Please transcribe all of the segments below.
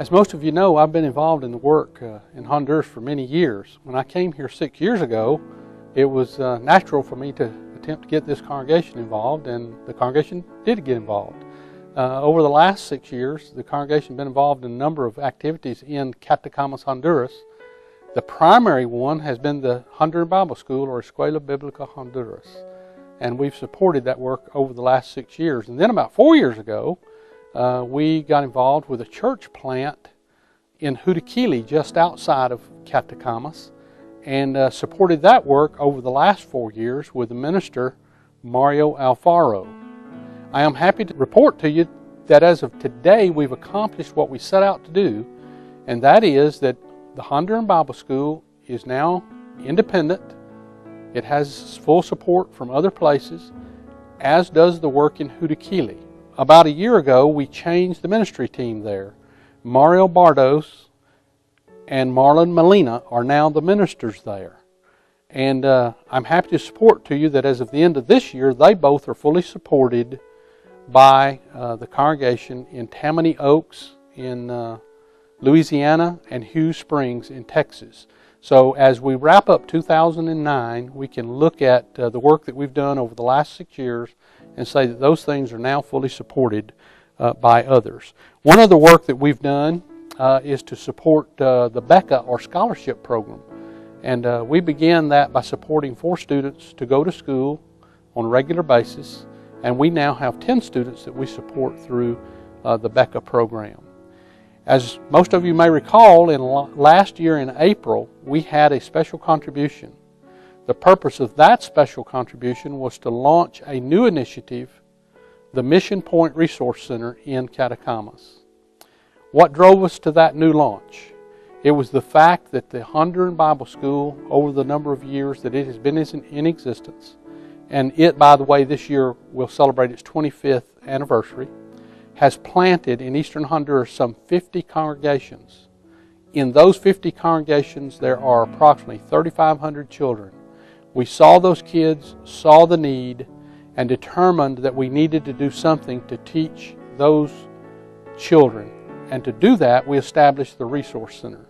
As most of you know, I've been involved in the work in Honduras for many years. When I came here 6 years ago, it was natural for me to attempt to get this congregation involved, and the congregation did get involved. Over the last 6 years, the congregation has been involved in a number of activities in Catacamas, Honduras. The primary one has been the Honduran Bible School, or Escuela Biblica Honduras, and we've supported that work over the last 6 years. And then about 4 years ago, we got involved with a church plant in Hudiquili, just outside of Catacamas, and supported that work over the last 4 years with the minister Mario Alfaro. I am happy to report to you that as of today we've accomplished what we set out to do, and that is that the Honduran Bible School is now independent. It has full support from other places, as does the work in Hudiquili. About a year ago, we changed the ministry team there. Mario Bardos and Marlon Molina are now the ministers there. And I'm happy to support to you that as of the end of this year, they both are fully supported by the congregation in Tammany Oaks in Louisiana and Hughes Springs in Texas. So as we wrap up 2009, we can look at the work that we've done over the last 6 years and say that those things are now fully supported by others. One of the work that we've done is to support the Becca, or scholarship program. And we began that by supporting 4 students to go to school on a regular basis. And we now have 10 students that we support through the Becca program. As most of you may recall, last year in April, we had a special contribution. The purpose of that special contribution was to launch a new initiative, the Mission Point Resource Center in Catacamas. What drove us to that new launch? It was the fact that the Honduran Bible School, over the number of years that it has been in existence, and it, by the way, this year will celebrate its 25th anniversary, has planted in eastern Honduras some 50 congregations. In those 50 congregations, there are approximately 3,500 children. We saw those kids, saw the need, and determined that we needed to do something to teach those children. And to do that, we established the Resource Center.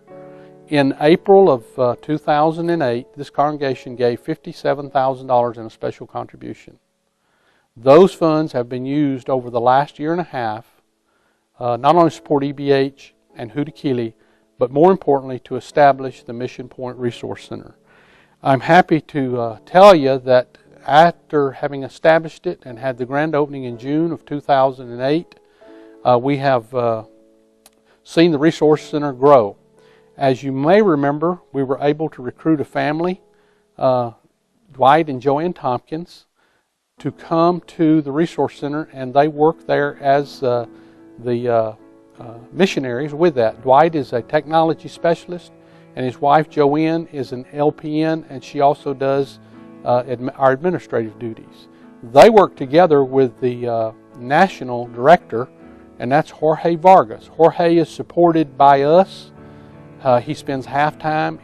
In April of 2008, this congregation gave $57,000 in a special contribution. Those funds have been used over the last year and a half, not only to support EBH and Hudiquili, but more importantly to establish the Mission Point Resource Center. I'm happy to tell you that after having established it and had the grand opening in June of 2008, we have seen the Resource Center grow. As you may remember, we were able to recruit a family, Dwight and Joanne Tompkins, to come to the Resource Center, and they work there as the missionaries with that. Dwight is a technology specialist, and his wife Joanne is an LPN, and she also does our administrative duties. They work together with the national director, and that's Jorge Vargas. Jorge is supported by us. He spends half time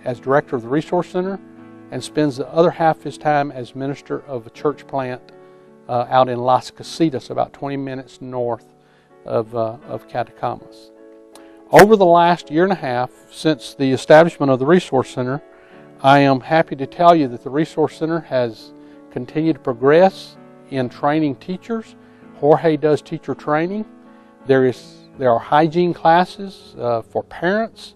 as director of the Resource Center and spends the other half of his time as minister of a church plant out in Las Casitas, about 20 minutes north of Catacamas. Over the last year and a half, since the establishment of the Resource Center, I am happy to tell you that the Resource Center has continued to progress in training teachers. Jorge does teacher training. There are hygiene classes for parents,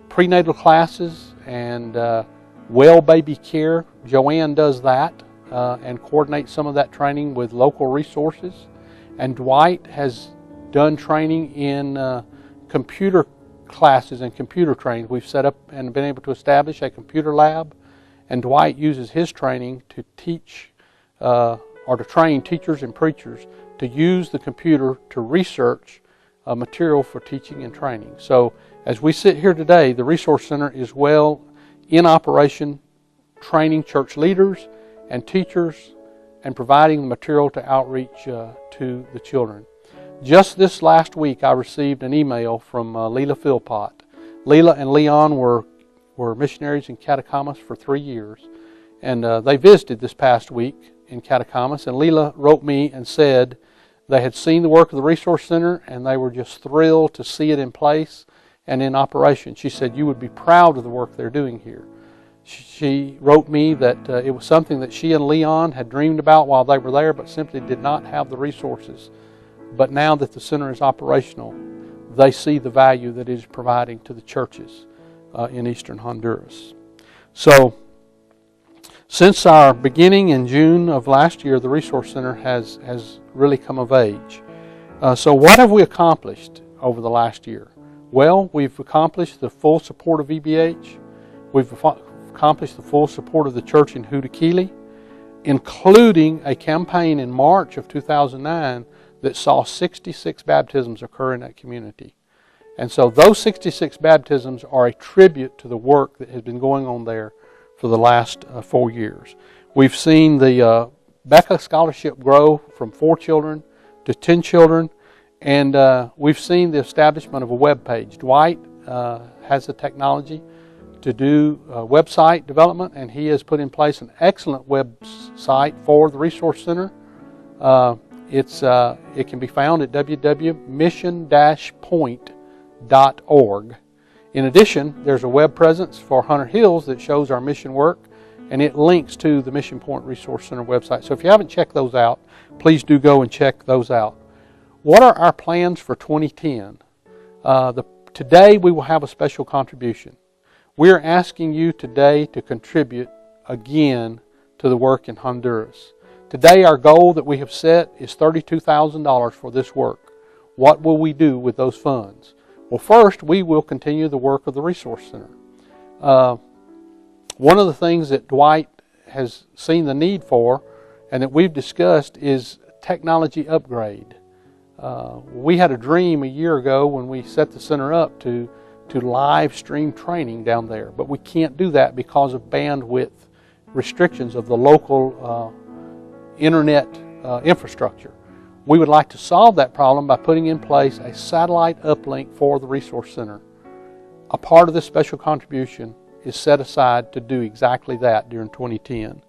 prenatal classes, and well baby care. Joanne does that and coordinates some of that training with local resources. And Dwight has done training in computer classes and computer training. We've set up and been able to establish a computer lab, and Dwight uses his training to teach or to train teachers and preachers to use the computer to research material for teaching and training. So as we sit here today, the Resource Center is well in operation, training church leaders and teachers and providing material to outreach to the children. Just this last week, I received an email from Leela Philpott. Leela and Leon were missionaries in Catacamas for 3 years, and they visited this past week in Catacamas, and Leela wrote me and said They had seen the work of the Resource Center, and they were just thrilled to see it in place and in operation. She said, "You would be proud of the work they're doing here." She wrote me that it was something that she and Leon had dreamed about while they were there, but simply did not have the resources. But now that the center is operational, they see the value that it is providing to the churches in eastern Honduras. So, since our beginning in June of last year, the Resource Center has really come of age. So what have we accomplished over the last year? Well, we've accomplished the full support of EBH. We've accomplished the full support of the church in Hudaquili, including a campaign in March of 2009 that saw 66 baptisms occur in that community. And so those 66 baptisms are a tribute to the work that has been going on there for the last 4 years. We've seen the Becca Scholarship grow from 4 children to 10 children, and we've seen the establishment of a web page. Dwight has the technology to do website development, and he has put in place an excellent website for the Resource Center. It can be found at www.mission-point.org. In addition, there's a web presence for Hunter Hills that shows our mission work, and it links to the Mission Point Resource Center website. So if you haven't checked those out, please do go and check those out. What are our plans for 2010? Today we will have a special contribution. We're asking you today to contribute again to the work in Honduras. Today our goal that we have set is $32,000 for this work. What will we do with those funds? Well, first, we will continue the work of the Resource Center. One of the things that Dwight has seen the need for and that we've discussed is technology upgrade. We had a dream a year ago when we set the center up to live stream training down there, but we can't do that because of bandwidth restrictions of the local internet infrastructure. We would like to solve that problem by putting in place a satellite uplink for the Resource Center. A part of this special contribution is set aside to do exactly that during 2010.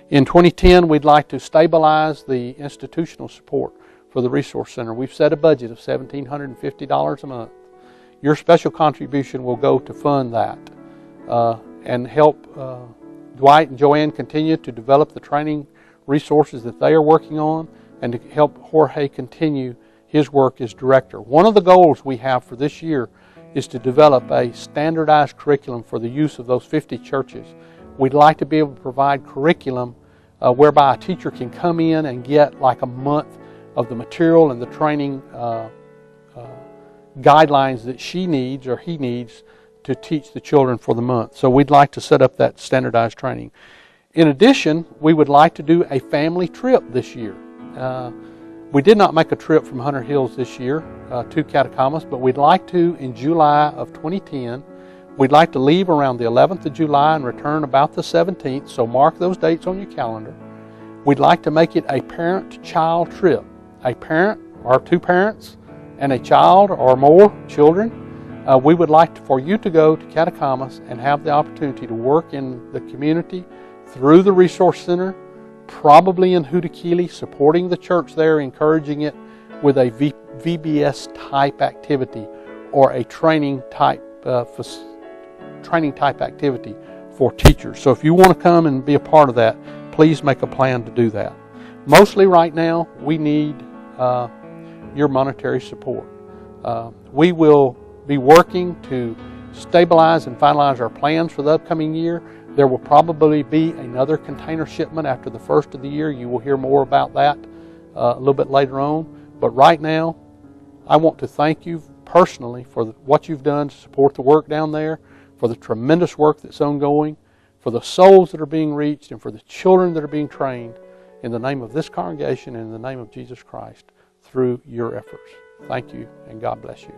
In 2010, we'd like to stabilize the institutional support for the Resource Center. We've set a budget of $1,750 a month. Your special contribution will go to fund that and help Dwight and Joanne continue to develop the training resources that they are working on, and to help Jorge continue his work as director. One of the goals we have for this year is to develop a standardized curriculum for the use of those 50 churches. We'd like to be able to provide curriculum whereby a teacher can come in and get like a month of the material and the training guidelines that she needs or he needs to teach the children for the month. So we'd like to set up that standardized training. In addition, we would like to do a family trip this year. We did not make a trip from Hunter Hills this year to Catacamas, but we'd like to in July of 2010. We'd like to leave around the 11th of July and return about the 17th, so mark those dates on your calendar. We'd like to make it a parent-child trip. A parent or 2 parents and a child or more children. We would like for you to go to Catacamas and have the opportunity to work in the community through the Resource Center, probably in Hudaquili, supporting the church there, encouraging it with a VBS type activity or a training type activity for teachers. So if you want to come and be a part of that, please make a plan to do that. Mostly right now, we need your monetary support. We will be working to stabilize and finalize our plans for the upcoming year. There will probably be another container shipment after the first of the year. You will hear more about that a little bit later on. But right now, I want to thank you personally for what you've done to support the work down there, for the tremendous work that's ongoing, for the souls that are being reached, and for the children that are being trained in the name of this congregation and in the name of Jesus Christ through your efforts. Thank you, and God bless you.